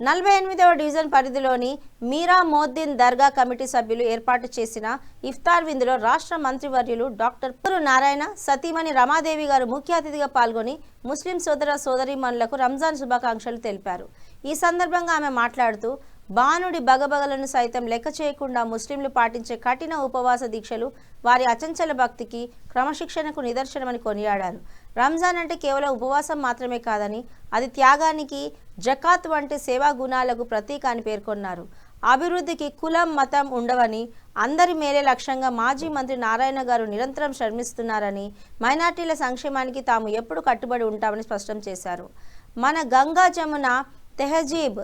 48వ division పరిధిలోని మీరా మోద్దీన్ దర్గా committee సభ్యులు ఏర్పాటు చేసిన ఇఫ్తార్ విందులో రాష్ట్ర మంత్రివర్యులు డాక్టర్ పురు నారాయణ సతీమణి రమాదేవి గారు ముఖ్య అతిథిగా పాల్గొని ముస్లిం సోదర సోదరీమణులకు రంజాన్ శుభాకాంక్షలు తెలిపారు. ఈ సందర్భంగా ఆమె మాట్లాడుతూ బాణుడి బగబగలను సైతం లెక్క చేయకుండా ముస్లింలు పాటించే కఠిన ఉపవాస దీక్షలు వారి అచంచల భక్తికి క్రమశిక్షణకు నిదర్శనమని కొనియాడారు. రంజాన్ అంటే కేవలం ఉపవాసం మాత్రమే కాదని అది త్యాగానికి, జకాత్ వంటి సేవా గుణాలకు ప్రతీక అని పేర్కొన్నారు. అభివృద్ధికి కులం మతం ఉండవని, అందరి మేలే లక్ష్యంగా మాజీ మంత్రి నారాయణ గారు నిరంతరం శ్రమిస్తున్నారని, మైనార్టీల సంక్షేమానికి తాము ఎప్పుడు కట్టుబడి ఉంటామని స్పష్టం చేశారు. మన గంగా జమున తెహజీబ్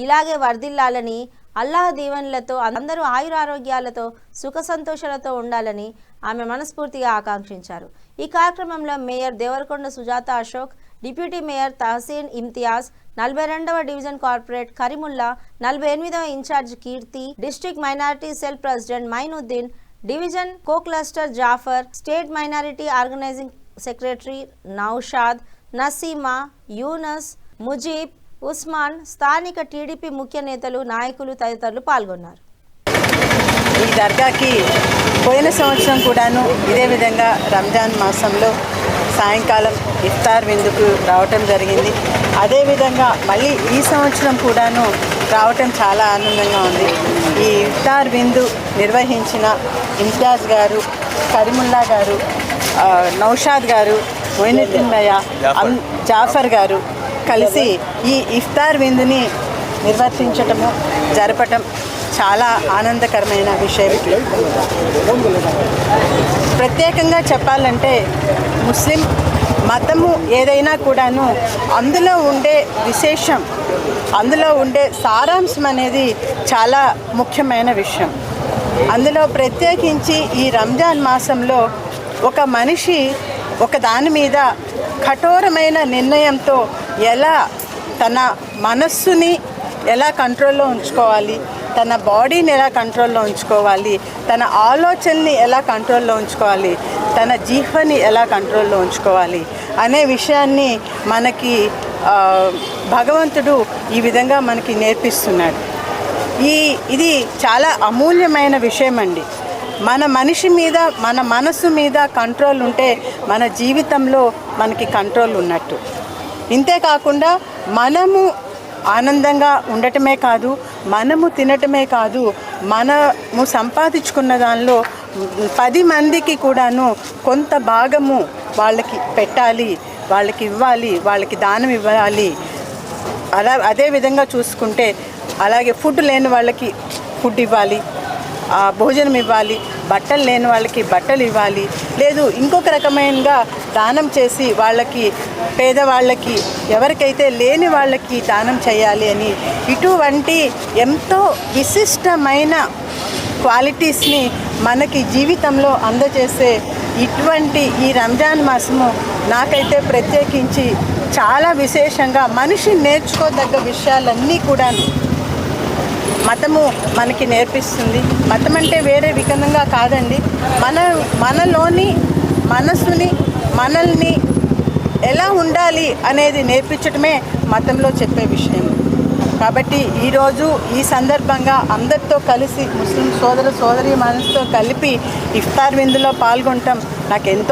ఇలాగే వర్ధిల్లాలని, అల్లాహ్ దీవెనలతో అందరూ ఆయురారోగ్యాలతో సుఖ సంతోషాలతో ఉండాలని ఆమె మనస్ఫూర్తిగా ఆకాంక్షించారు. ఈ కార్యక్రమంలో mayor Devarakonda Sujatha Ashok, deputy mayor Tahseen Imtiaz, 42వ డివిజన్ కార్పొరేట్ కరీముల్లా, 48వ in-charge Keerthi, district minority cell president Mainuddin, division co cluster Jafar, state minority organising secretary Naushad, Naseema, Younus, Mujeeb, Usman, స్థానిక టీడీపీ ముఖ్య నేతలు, నాయకులు తదితరులు పాల్గొన్నారు. ఈ దర్గాకి పోయిన సంవత్సరం కూడాను ఇదే విధంగా రంజాన్ మాసంలో సాయంకాలం ఇఫ్తార్ విందుకు రావటం జరిగింది. అదేవిధంగా మళ్ళీ ఈ సంవత్సరం కూడాను రావటం చాలా ఆనందంగా ఉంది. ఈ ఇఫ్తార్ విందు నిర్వహించిన ఇమ్తియాజ్ గారు, కరీముల్లా గారు, నౌషాద్ గారు, మొయినుద్దీన్ భయ్య, జాఫర్ గారు కలిసి ఈ ఇఫ్తార్ విందుని నిర్వర్తించటము, జరపటం చాలా ఆనందకరమైన విషయం. ప్రత్యేకంగా చెప్పాలంటే ముస్లిం మతము ఏదైనా కూడాను అందులో ఉండే విశేషం, అందులో ఉండే సారాంశం అనేది చాలా ముఖ్యమైన విషయం. అందులో ప్రత్యేకించి ఈ రంజాన్ మాసంలో ఒక మనిషి ఒక దాని మీద కఠోరమైన నిర్ణయంతో ఎలా తన మనస్సుని ఎలా కంట్రోల్లో ఉంచుకోవాలి, తన బాడీని ఎలా కంట్రోల్లో ఉంచుకోవాలి, తన ఆలోచనని ఎలా కంట్రోల్లో ఉంచుకోవాలి, తన జీవని ఎలా కంట్రోల్లో ఉంచుకోవాలి అనే విషయాన్ని మనకి భగవంతుడు ఈ విధంగా మనకి నేర్పిస్తున్నాడు. ఇది చాలా అమూల్యమైన విషయం అండి. మన మనిషి మీద, మన మనసు మీద కంట్రోల్ ఉంటే మన జీవితంలో మనకి కంట్రోల్ ఉన్నట్టు. ఇంతేకాకుండా మనము ఆనందంగా ఉండటమే కాదు, మనము తినటమే కాదు, మనము సంపాదించుకున్న దానిలో 10 మందికి కూడాను కొంత భాగము వాళ్ళకి పెట్టాలి, వాళ్ళకి ఇవ్వాలి, వాళ్ళకి దానం ఇవ్వాలి. అదేవిధంగా చూసుకుంటే అలాగే ఫుడ్ లేని వాళ్ళకి ఫుడ్ ఇవ్వాలి, భోజనం ఇవ్వాలి, బట్టలు లేని వాళ్ళకి బట్టలు ఇవ్వాలి, లేదు ఇంకొక రకమైనగా దానం చేసి వాళ్ళకి, పేదవాళ్ళకి, ఎవరికైతే లేని వాళ్ళకి దానం చేయాలి అని ఇటువంటి ఎంతో విశిష్టమైన క్వాలిటీస్ని మనకి జీవితంలో అందజేసే ఇటువంటి ఈ రంజాన్ మాసము నాకైతే ప్రత్యేకించి చాలా విశేషంగా మనిషి నేర్చుకోదగ్గ విషయాలన్నీ కూడా మతము మనకి నేర్పిస్తుంది. మతం అంటే వేరే విధంగా కాదండి, మనలోని మనసుని, మనల్ని ఎలా ఉండాలి అనేది నేర్పించడమే మతంలో చెప్పే విషయం. కాబట్టి ఈరోజు ఈ సందర్భంగా అందరితో కలిసి ముస్లిం సోదర సోదరీ మనసుతో కలిపి ఇఫ్తార్ విందులో పాల్గొనటం నాకు ఎంతో